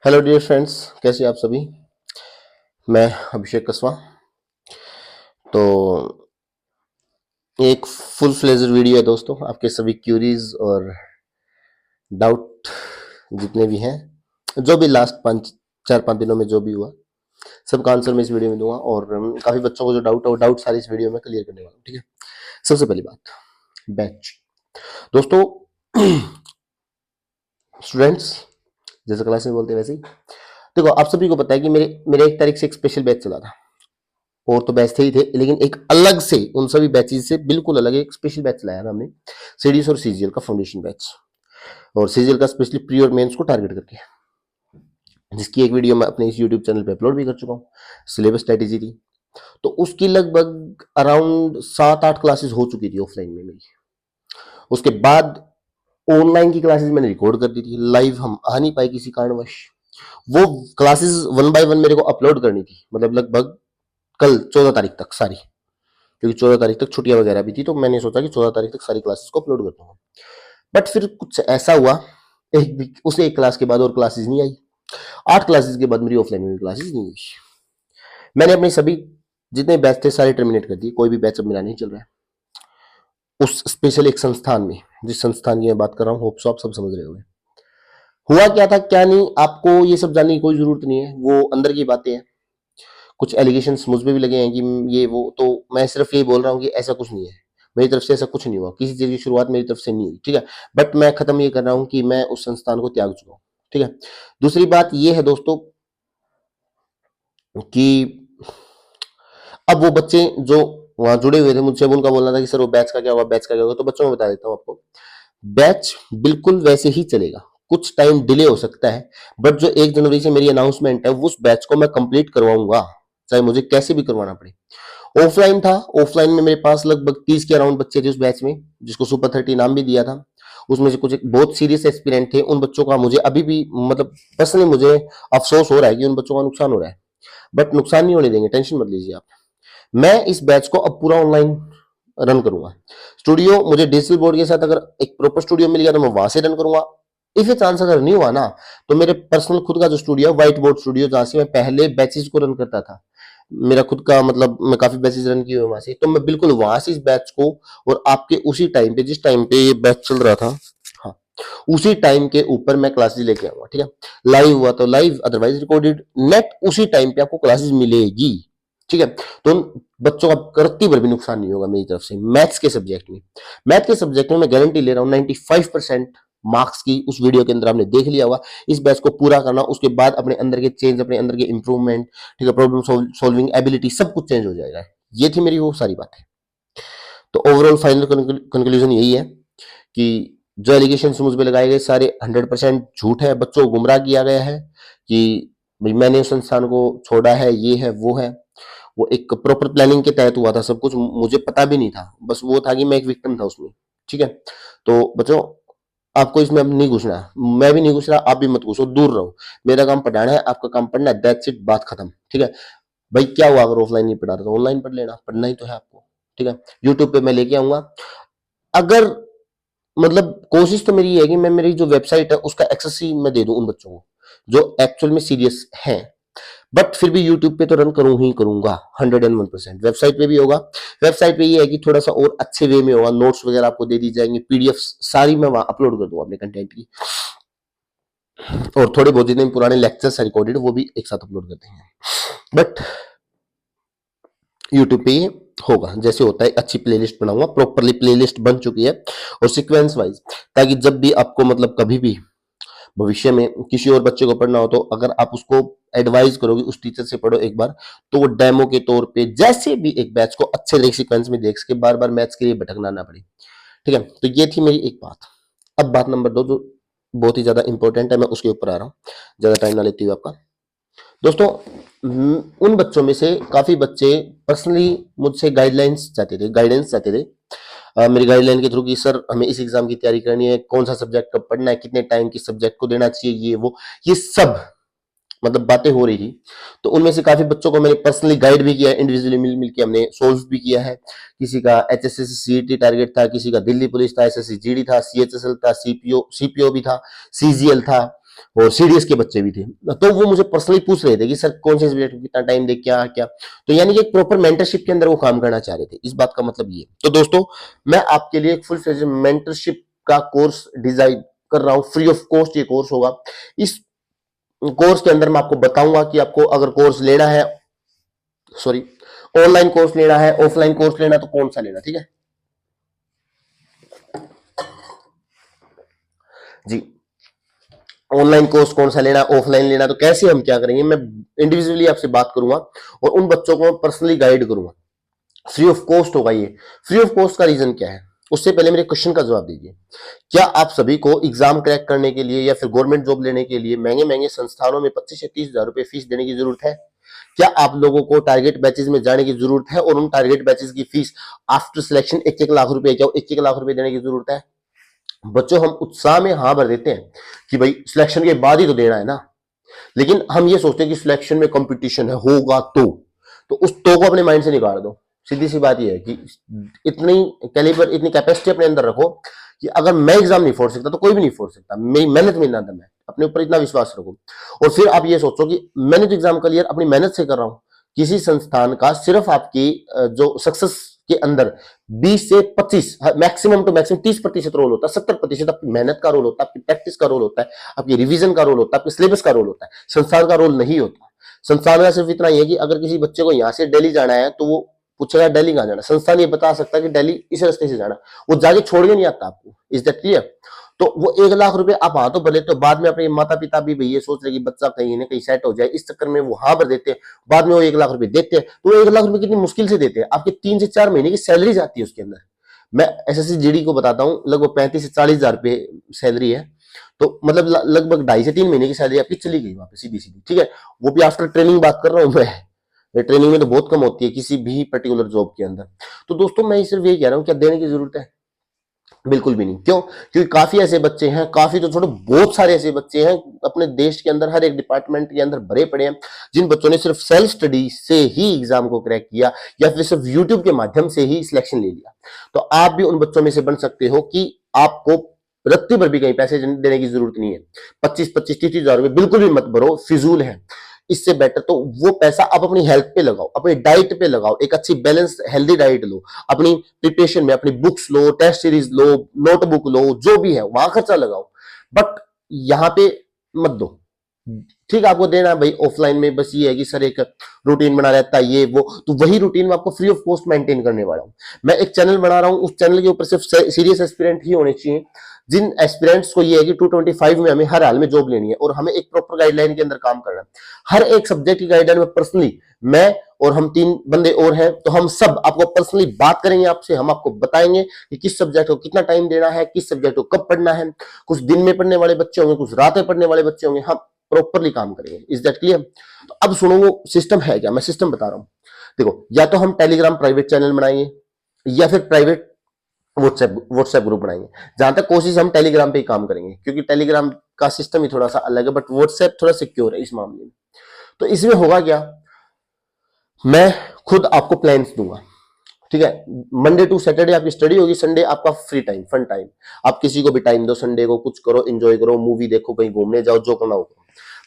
Hello dear friends, कैसे हैं आप सभी। मैं अभिषेक कसवा। तो एक फुल फ्लेज्ड वीडियो है दोस्तों, आपके सभी क्यूरीज और डाउट जितने भी हैं, जो भी लास्ट 4-5 दिनों में जो भी हुआ, सबका आंसर मैं इस वीडियो में दूंगा। और काफी बच्चों को जो डाउट है वो डाउट सारी इस वीडियो में क्लियर करने वाला हूँ। ठीक है, सबसे पहली बात, बैच दोस्तों। स्टूडेंट्स जैसे क्लास में बोलते हैं वैसे ही देखो, आप सभी को पता है कि मेरे मेरे 1 तारीख से एक स्पेशल बैच चला था। और तो बैच थे ही थे, लेकिन एक अलग से उन सभी बैचेस से बिल्कुल अलग एक स्पेशल बैच लाया था हमने, सीडीएस और सीजीएल का फाउंडेशन बैच। और सीजीएल का स्पेशली प्री और मेंस को टारगेट करके, जिसकी एक वीडियो मैं अपने इस यूट्यूब चैनल पे अपलोड भी कर चुका हूँ। सिलेबस स्ट्रेटेजी थी, तो उसकी लगभग अराउंड 7-8 क्लासेस हो चुकी थी ऑफलाइन में मेरी। उसके बाद ऑनलाइन की क्लासेस मैंने रिकॉर्ड कर दी थी, लाइव हम आ नहीं पाए किसी कारणवश। वो क्लासेस 1 बाय 1 मेरे को अपलोड करनी थी, मतलब लगभग कल 14 तारीख तक सारी, क्योंकि 14 तारीख तक छुट्टियां वगैरह भी थी। तो मैंने सोचा कि 14 तारीख तक सारी क्लासेस को अपलोड कर दूंगा। बट फिर कुछ ऐसा हुआ, उसे एक क्लास के बाद और क्लासेस नहीं आई। 8 क्लासेस के बाद मेरी ऑफलाइन में क्लासेस नहीं हुई। मैंने अपने सभी जितने बैच थे सारे टर्मिनेट कर दिए, कोई भी बैच अब मेरा नहीं चल रहा है उस स्पेशल एक संस्थान में, जिस संस्थान की मैं बात कर रहा हूँ, होप्स आप सब समझ रहे होंगे। हुआ क्या था क्या नहीं, आपको ये सब जानने की कोई जरूरत नहीं है, वो अंदर की बातें हैं। कुछ एलिगेशंस मुझ पे भी लगे हैं कि ये वो, तो मैं सिर्फ ये बोल रहा हूँ कि ऐसा कुछ नहीं है, मेरी तरफ से ऐसा कुछ नहीं हुआ, किसी चीज की शुरुआत मेरी तरफ से नहीं हुई। ठीक है, बट मैं खत्म ये कर रहा हूँ कि मैं उस संस्थान को त्याग चुका हूँ। ठीक है, दूसरी बात ये है दोस्तों कि अब वो बच्चे जो वहां जुड़े हुए थे मुझसे, अब उनका बोलना था कि सर वो बैच का क्या होगा, बैच का क्या होगा। तो बच्चों को बता देता हूँ आपको, बैच बिल्कुल वैसे ही चलेगा, कुछ टाइम डिले हो सकता है, बट जो 1 जनवरी से मेरी अनाउंसमेंट है उस बैच को मैं कंप्लीट करवाऊंगा, चाहे मुझे कैसे भी करवाना पड़े। ऑफलाइन था, ऑफलाइन में मेरे पास लगभग 30 के अराउंड बच्चे थे उस बैच में, जिसको सुपर 30 नाम भी दिया था। उसमें से कुछ एक बहुत सीरियस एस्पिरेंट थे, उन बच्चों का मुझे अभी भी मतलब पर्सनली मुझे अफसोस हो रहा है कि उन बच्चों का नुकसान हो रहा है, बट नुकसान नहीं होने देंगे, टेंशन मत लीजिए आप। मैं इस बैच को अब पूरा ऑनलाइन रन करूंगा। स्टूडियो मुझे डिजिटल बोर्ड के साथ अगर एक प्रॉपर स्टूडियो मिल गया तो मैं वहां से रन करूंगा। इफ ये चांस अगर नहीं हुआ ना, तो मेरे पर्सनल खुद का जो स्टूडियो है, व्हाइट बोर्ड स्टूडियो, जहां से मैं पहले बैचेस को रन करता था, मेरा खुद का मतलब मैं काफी बैचेस रन किए हुए वहां से, तो मैं बिल्कुल वहां से इस बैच को और आपके उसी टाइम पे, जिस टाइम पे ये बैच चल रहा था, हाँ, उसी टाइम के ऊपर मैं क्लासेस लेके आऊंगा। ठीक है, लाइव हुआ तो लाइव, अदरवाइज रिकॉर्डेड, नेट उसी टाइम पे आपको क्लासेस मिलेगी। ठीक है, तो उन बच्चों का करती भर भी नुकसान नहीं होगा मेरी तरफ से। मैथ्स के सब्जेक्ट में, मैथ के सब्जेक्ट में मैं गारंटी ले रहा हूँ 95% मार्क्स की उस वीडियो के अंदर आपने देख लिया होगा। इस बैच को पूरा करना, उसके बाद अपने अंदर के चेंज, अपने अंदर के इंप्रूवमेंट, ठीक है, प्रॉब्लम सॉल्विंग एबिलिटी, सब कुछ चेंज हो जाएगा। ये थी मेरी वो सारी बातें। तो ओवरऑल फाइनल कंक्लूजन यही है कि जो एलिगेशन मुझ पे लगाए गए सारे 100% झूठ है, बच्चों को गुमराह किया गया है कि भाई मैंने उस संस्थान को छोड़ा है, ये है वो है। वो एक प्रॉपर प्लानिंग के तहत हुआ था सब कुछ, मुझे पता भी नहीं था, बस वो था कि मैं एक विक्टिम था उसमें। ठीक है, तो बच्चों आपको इसमें अब नहीं घुसना, मैं भी नहीं घुस रहा, आप भी मत घुसो, दूर रहो। मेरा काम पढ़ाना है, आपका काम पढ़ना है, दैट्स इट, बात खत्म। ठीक है भाई, क्या हुआ अगर ऑफलाइन नहीं पढ़ा रहा तो ऑनलाइन पढ़ लेना, पढ़ना ही तो है आपको। ठीक है, यूट्यूब पे मैं लेके आऊंगा। अगर मतलब कोशिश तो मेरी है कि मैं मेरी जो वेबसाइट है उसका एक्सेस ही मैं दे दूं उन बच्चों को जो एक्चुअल में सीरियस हैं, बट फिर भी यूट्यूब पे तो रन करूं ही करूंगा 101%। वेबसाइट पे भी होगा, वेबसाइट पे ये है कि थोड़ा सा और अच्छे वे में होगा, नोट्स वगैरह आपको दे दी जाएंगे, पीडीएफ सारी मैं वहां अपलोड कर दूंगा अपने कंटेंट की, और थोड़े बहुत जितने पुराने लेक्चर्स रिकॉर्डेड वो भी एक साथ अपलोड करते हैं। बट यूट्यूब पे ये होगा, जैसे होता है अच्छी प्लेलिस्ट बनाऊंगा, प्रॉपरली प्लेलिस्ट बन चुकी है और सीक्वेंस वाइज, ताकि जब भी आपको मतलब कभी भी भविष्य में किसी और बच्चे को पढ़ना हो, तो अगर आप उसको एडवाइस करोगे उस टीचर से पढ़ो एक बार, तो वो डेमो के तौर पे जैसे भी एक बैच को अच्छे तरीके सीक्वेंस में देख सके, बार बार मैथ्स के लिए भटकना ना पड़े। ठीक है, तो ये थी मेरी एक बात। अब बात नंबर 2 जो बहुत ही ज्यादा इंपॉर्टेंट है, मैं उसके ऊपर आ रहा हूँ, ज्यादा टाइम ना लेते हुए आपका। दोस्तों उन बच्चों में से काफी बच्चे पर्सनली मुझसे गाइडलाइंस चाहते थे, गाइडेंस चाहते थे मेरी गाइडलाइन के थ्रू कि सर हमें इस एग्जाम की तैयारी करनी है, कौन सा सब्जेक्ट कब पढ़ना है, कितने टाइम किस सब्जेक्ट को देना चाहिए, ये वो, ये सब मतलब बातें हो रही थी। तो उनमें से काफी बच्चों को मैंने पर्सनली गाइड भी किया है, इंडिविजुअली मिल मिल के हमने सोल्व भी किया है। किसी का एचएसएससी सीईटी टारगेट था, किसी का दिल्ली पुलिस था, एसएससी जीडी था, सीएचएसएल था, सीपीओ भी था, सीजीएल था, और सीडीएस के बच्चे भी थे। तो वो मुझे पर्सनली पूछ रहे थे कि सर कौन से सब्जेक्ट में कितना टाइम दे, क्या क्या। तो यानी कि एक प्रॉपर मेंटरशिप के अंदर वो काम करना चाह रहे थे। इस बात का मतलब ये। तो दोस्तों, मैं आपके लिए एक फुल फ्लेज मेंटरशिप का कोर्स डिजाइन कर रहा हूं, फ्री ऑफ कॉस्ट ये कोर्स होगा। इस कोर्स के अंदर मैं आपको बताऊंगा कि आपको अगर कोर्स लेना है, सॉरी, ऑनलाइन कोर्स लेना है, ऑफलाइन कोर्स लेना, तो कौन सा लेना, ठीक है जी। ऑनलाइन कोर्स कौन सा लेना, ऑफलाइन लेना, तो कैसे हम क्या करेंगे, मैं इंडिविजुअली आपसे बात करूंगा और उन बच्चों को पर्सनली गाइड करूंगा। फ्री ऑफ कॉस्ट होगा ये। फ्री ऑफ कॉस्ट का रीजन क्या है, उससे पहले मेरे क्वेश्चन का जवाब दीजिए। क्या आप सभी को एग्जाम क्रैक करने के लिए या फिर गवर्नमेंट जॉब लेने के लिए महंगे महंगे संस्थानों में 25 या 30 हजार रुपए फीस देने की जरूरत है? क्या आप लोगों को टारगेट बैचेस में जाने की जरूरत है और उन टारगेट बैचेस की फीस आफ्टर सिलेक्शन 1-1 लाख रुपए, क्या 1-1 लाख रुपए देने की जरूरत है? बच्चों, हम उत्साह में हाँ भर देते हैं कि भाई सिलेक्शन के बाद ही तो देना है ना, लेकिन हम ये सोचते हैं कि सिलेक्शन में कंपटीशन है, होगा तो उस तो को अपने माइंड से निकाल दो। सीधी सी बात ये है कि इतनी कैलिबर, इतनी कैपेसिटी अपने अंदर रखो कि अगर मैं एग्जाम नहीं फोड़ सकता तो कोई भी नहीं फोड़ सकता। मेरी मेहनत में ना दम है, अपने ऊपर इतना विश्वास रखो। और फिर आप ये सोचो कि मैंने जो एग्जाम क्लियर अपनी मेहनत से कर रहा हूं, किसी संस्थान का सिर्फ आपकी जो सक्सेस के अंदर 20 से 25, मैक्सिमम टू मैक्सिमम 30% रोल होता है, 70% आपकी मेहनत का रोल होता है, आपकी प्रैक्टिस का रोल होता है, आपकी रिवीजन का रोल होता है, आपके सिलेबस का रोल होता है। संस्थान का रोल नहीं होता। संस्थान का सिर्फ इतना ही है कि अगर किसी बच्चे को यहां से दिल्ली जाना है तो वो पूछेगा दिल्ली कहां जाना, संस्थान ये बता सकता है कि दिल्ली इस रास्ते से जाना, वो जाके छोड़ के नहीं आता आपको। Is that clear? तो वो 1 लाख रुपए आप हाँ तो भले, तो बाद में अपने माता पिता भी ये सोच रहे कि बच्चा कहीं ना कहीं सेट हो जाए, इस चक्कर में वो हाँ भर देते हैं, बाद में वो 1 लाख रुपए देते हैं। तो वो 1 लाख रुपए कितनी मुश्किल से देते हैं, आपके 3 से 4 महीने की सैलरी जाती है उसके अंदर। मैं एसएससी जीडी को बताता हूँ, लगभग 35 से 40 हजार रुपए सैलरी है। तो मतलब लगभग 2.5 से 3 महीने की सैलरी आपकी चली गई वहां पे सीधी सीधी, ठीक है। वो भी आफ्टर ट्रेनिंग बात कर रहा हूँ मैं, ट्रेनिंग में तो बहुत कम होती है किसी भी पर्टिकुलर जॉब के अंदर। तो दोस्तों, मैं सिर्फ यही कह रहा हूँ, क्या देने की जरूरत है? बिल्कुल भी नहीं। क्यों? क्योंकि काफी ऐसे बच्चे हैं, काफी तो छोड़ो बहुत सारे ऐसे बच्चे हैं अपने देश के अंदर, हर एक डिपार्टमेंट के अंदर भरे पड़े हैं, जिन बच्चों ने सिर्फ सेल्फ स्टडी से ही एग्जाम को क्रैक किया या फिर सिर्फ यूट्यूब के माध्यम से ही सिलेक्शन ले लिया। तो आप भी उन बच्चों में से बन सकते हो कि आपको रत्ती भर भी कहीं पैसे देने की जरूरत नहीं है। 25-25, 30 हजार रुपए बिल्कुल भी मत भरो, फिजूल है। इससे बेटर तो वो पैसा आप अपनी हेल्थ पे लगाओ, अपनी डाइट पे लगाओ, एक अच्छी बैलेंस हेल्दी डाइट लो, अपनी प्रिपरेशन में अपनी बुक्स लो, टेस्ट सीरीज लो, नोटबुक लो, जो भी है वहां खर्चा लगाओ, बट यहाँ पे मत दो। ठीक है, आपको देना है भाई ऑफलाइन में, बस ये है कि सर एक रूटीन बना रहता है ये वो, तो वही रूटीन में आपको फ्री ऑफ कॉस्ट मेंटेन करने वाला हूं। मैं एक चैनल बना रहा हूं, उस चैनल के ऊपर सिर्फ सीरियस एस्पिरेंट ही होने चाहिए, जिन एस्पिरेंट्स को ये है कि 225 में हमें हर हाल में जॉब लेनी है और हमें एक प्रॉपर गाइडलाइन के अंदर काम करना है। हर एक सब्जेक्ट की गाइडलाइन में पर्सनली मैं और हम 3 बंदे और हैं, तो हम सब आपको पर्सनली बात करेंगे आपसे, हम आपको बताएंगे कि किस सब्जेक्ट को कितना टाइम देना है, किस सब्जेक्ट को कब पढ़ना है। कुछ दिन में पढ़ने वाले बच्चे होंगे, कुछ रात में पढ़ने वाले बच्चे होंगे, हम प्रॉपरली काम करेंगे। Is that clear? तो अब सुनो, वो सिस्टम है क्या, मैं सिस्टम बता रहा हूं। देखो, या तो हम टेलीग्राम प्राइवेट चैनल बनाएंगे या फिर प्राइवेट व्हाट्सएप ग्रुप बनाएंगे। जहां तक कोशिश हम टेलीग्राम पे ही काम करेंगे, क्योंकि टेलीग्राम का सिस्टम ही थोड़ा सा अलग है, बट व्हाट्सएप थोड़ा सिक्योर है इस मामले में। तो इसमें होगा क्या, मैं खुद आपको प्लान्स दूंगा, ठीक है। मंडे टू सैटरडे आपकी स्टडी होगी, संडे आपका फ्री टाइम, फन टाइम। आप किसी को भी टाइम दो, संडे को कुछ करो, एंजॉय करो, मूवी देखो, कहीं घूमने जाओ, जो करना हो।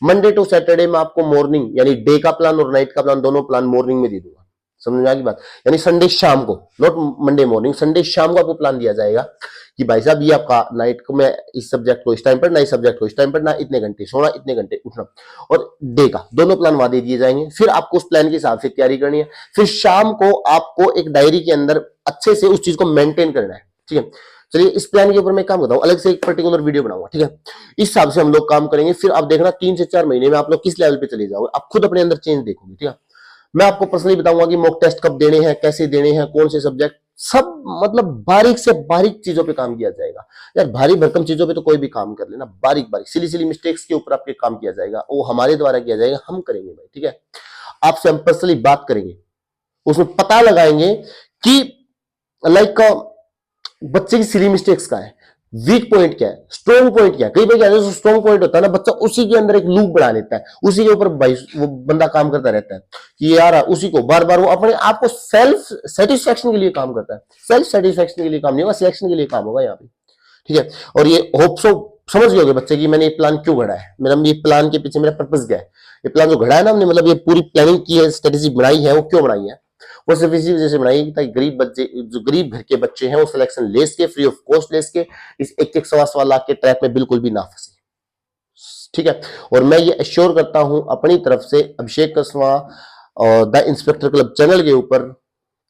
मंडे टू सैटरडे में आपको मॉर्निंग यानी डे का प्लान और नाइट का प्लान, दोनों प्लान मॉर्निंग में दे दूंगा। समझ में आ गई बात? यानी संडे शाम को, नॉट मंडे मॉर्निंग, संडे शाम को आपको प्लान दिया जाएगा कि भाई साहब ये आपका नाइट को मैं इस सब्जेक्ट को इस टाइम पढ़ना, इस सब्जेक्ट को इस टाइम पढ़ना, इतने घंटे सोना, इतने घंटे उठना, और डे का दोनों प्लान वहां दे दिए जाएंगे। फिर आपको उस प्लान के हिसाब से तैयारी करनी है। फिर शाम को आपको एक डायरी के अंदर अच्छे से उस चीज को मेंटेन करना है, ठीक है। चलिए, इस प्लान के ऊपर मैं काम करता हूँ, अलग से एक पर्टिकुलर वीडियो बनाऊंगा, ठीक है। इस हिसाब से हम लोग काम करेंगे। फिर आप देखना 3 से 4 महीने में आप लोग किस लेवल पे चले जाओगे, आप खुद अपने अंदर चेंज देखोगे, ठीक है। मैं आपको पर्सनली बताऊंगा कि मॉक टेस्ट कब देने हैं, कैसे देने हैं, कौन से सब्जेक्ट, सब मतलब बारीक से बारीक चीजों पे काम किया जाएगा। यार भारी भरकम चीजों पे तो कोई भी काम कर लेना, बारीक बारीक सिली सिली मिस्टेक्स के ऊपर आपके काम किया जाएगा, वो हमारे द्वारा किया जाएगा, हम करेंगे भाई, ठीक है। आपसे हम पर्सनली बात करेंगे, उसमें पता लगाएंगे कि लाइक बच्चे की सिली मिस्टेक्स का है, वीक पॉइंट क्या है, स्ट्रॉन्ग पॉइंट क्या है। कई बार क्या है, स्ट्रॉन्ग पॉइंट होता है ना, बच्चा उसी के अंदर एक लूप बना लेता है, उसी के ऊपर भाई वो बंदा काम करता रहता है कि यार उसी को बार बार, वो अपने आप को सेल्फ सेटिस्फेक्शन के लिए काम करता है। सेल्फ सेटिस्फेक्शन के लिए काम नहीं होगा, सिलेक्शन के लिए काम होगा यहाँ पे, ठीक है। और ये होप सो समझ गए होंगे बच्चे की मैंने ये प्लान क्यों घड़ा है, मेरा ये प्लान के पीछे मेरा पर्पस क्या है, ये प्लान जो घड़ा है ना हमने, मतलब ये पूरी प्लानिंग की है, स्ट्रेटेजी बनाई है, वो क्यों बनाई है, वो सिर्फ इसी वजह से बनाई ताकि गरीब बच्चे, जो गरीब घर के बच्चे हैं, वो सिलेक्शन ले सके, फ्री ऑफ कॉस्ट ले सके, इस एक सवा सवा लाख के ट्रैप में बिल्कुल भी ना फंसे। ठीक है, और मैं ये एश्योर करता हूं अपनी तरफ से अभिषेक कसवा और द इंस्पेक्टर क्लब चैनल के ऊपर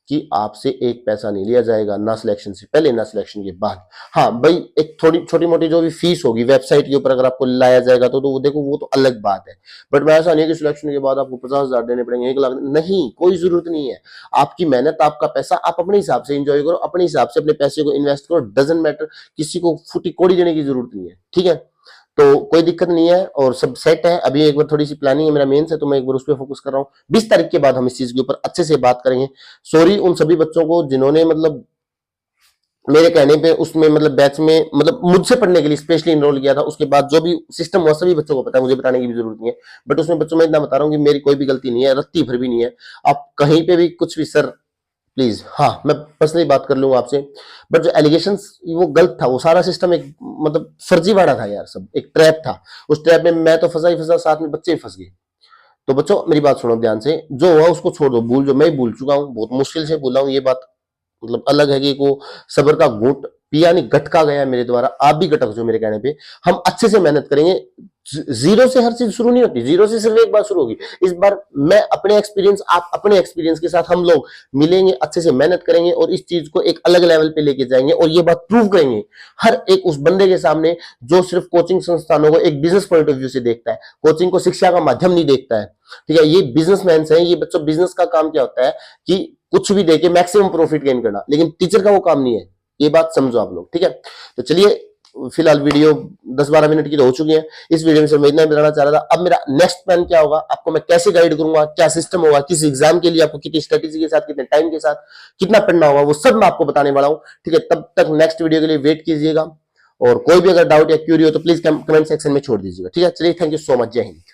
कि आपसे एक पैसा नहीं लिया जाएगा, ना सिलेक्शन से पहले ना सिलेक्शन के बाद। हाँ भाई, एक थोड़ी छोटी मोटी जो भी फीस होगी वेबसाइट के ऊपर अगर आपको लाया जाएगा तो वो देखो, वो तो अलग बात है, बट मैं ऐसा नहीं है कि सिलेक्शन के बाद आपको 50,000 देने पड़ेंगे, 1 लाख नहीं, कोई जरूरत नहीं है। आपकी मेहनत, आपका पैसा आप अपने हिसाब से एंजॉय करो, अपने हिसाब से अपने पैसे को इन्वेस्ट करो, डजंट मैटर, किसी को फूटी कोड़ी देने की जरूरत नहीं है। ठीक है, तो कोई दिक्कत नहीं है और सब सेट है। अभी एक बार थोड़ी सी प्लानिंग है, मेरा मेंस है, तो मैं एक बार उस पर फोकस कर रहा हूँ। 20 तारीख के बाद हम इस चीज के ऊपर अच्छे से बात करेंगे। सॉरी उन सभी बच्चों को जिन्होंने मतलब मेरे कहने पे उसमें मतलब बैच में मतलब मुझसे पढ़ने के लिए स्पेशली इनरोल किया था, उसके बाद जो भी सिस्टम हुआ सभी बच्चों को पता है, मुझे बताने की भी जरूरत नहीं है, बट उसमें बच्चों में इतना बता रहा हूँ कि मेरी कोई भी गलती नहीं है, रत्ती भर भी नहीं है। आप कहीं पे भी कुछ भी सर प्लीज, हाँ मैं पर्सनली बात कर लूंगा आपसे, बट जो एलिगेशन वो गलत था, वो सारा सिस्टम एक मतलब फर्जीवाड़ा था यार, सब एक ट्रैप था। उस ट्रैप में मैं तो फंसा ही फंसा, साथ में बच्चे ही फंस गए। तो बच्चों मेरी बात सुनो ध्यान से, जो हुआ उसको छोड़ दो, भूल जो मैं भूल चुका हूँ, बहुत मुश्किल से भूला हूँ, ये बात मतलब अलग है कि को सबर का घूंट पिया नहीं, गटका गया मेरे द्वारा, आप भी गटक जो मेरे कहने पे। हम अच्छे से मेहनत करेंगे, जीरो से हर चीज शुरू नहीं होती, जीरो से सिर्फ एक बार शुरू होगी। इस बार मैं अपने एक्सपीरियंस, आप अपने एक्सपीरियंस के साथ हम लोग मिलेंगे, अच्छे से मेहनत करेंगे और इस चीज को एक अलग लेवल पे लेके जाएंगे और ये बात प्रूव करेंगे हर एक उस बंदे के सामने जो सिर्फ कोचिंग संस्थानों को एक बिजनेस पॉइंट ऑफ व्यू से देखता है, कोचिंग को शिक्षा का माध्यम नहीं देखता है। ठीक है, ये बिजनेसमैन है, ये बच्चों बिजनेस का काम क्या होता है कि कुछ भी देके मैक्सिमम प्रॉफिट गेन करना, लेकिन टीचर का वो काम नहीं है, ये बात समझो आप लोग। ठीक है, तो चलिए फिलहाल वीडियो 10-12 मिनट की तो हो चुकी है, इस वीडियो में से मैं इतना बताना चाह रहा था। अब मेरा नेक्स्ट प्लान क्या होगा, आपको मैं कैसे गाइड करूंगा, क्या सिस्टम होगा, किस एग्जाम के लिए आपको कितनी स्ट्रेटेजी के साथ, कितने टाइम के साथ कितना पढ़ना होगा, वो सब मैं आपको बताने वाला हूं। ठीक है, तब तक नेक्स्ट वीडियो के लिए वेट कीजिएगा और कोई भी अगर डाउट या क्यूरी हो तो प्लीज कमेंट सेक्शन में छोड़ दीजिएगा। ठीक है, चलिए थैंक यू सो मच, जय हिंद।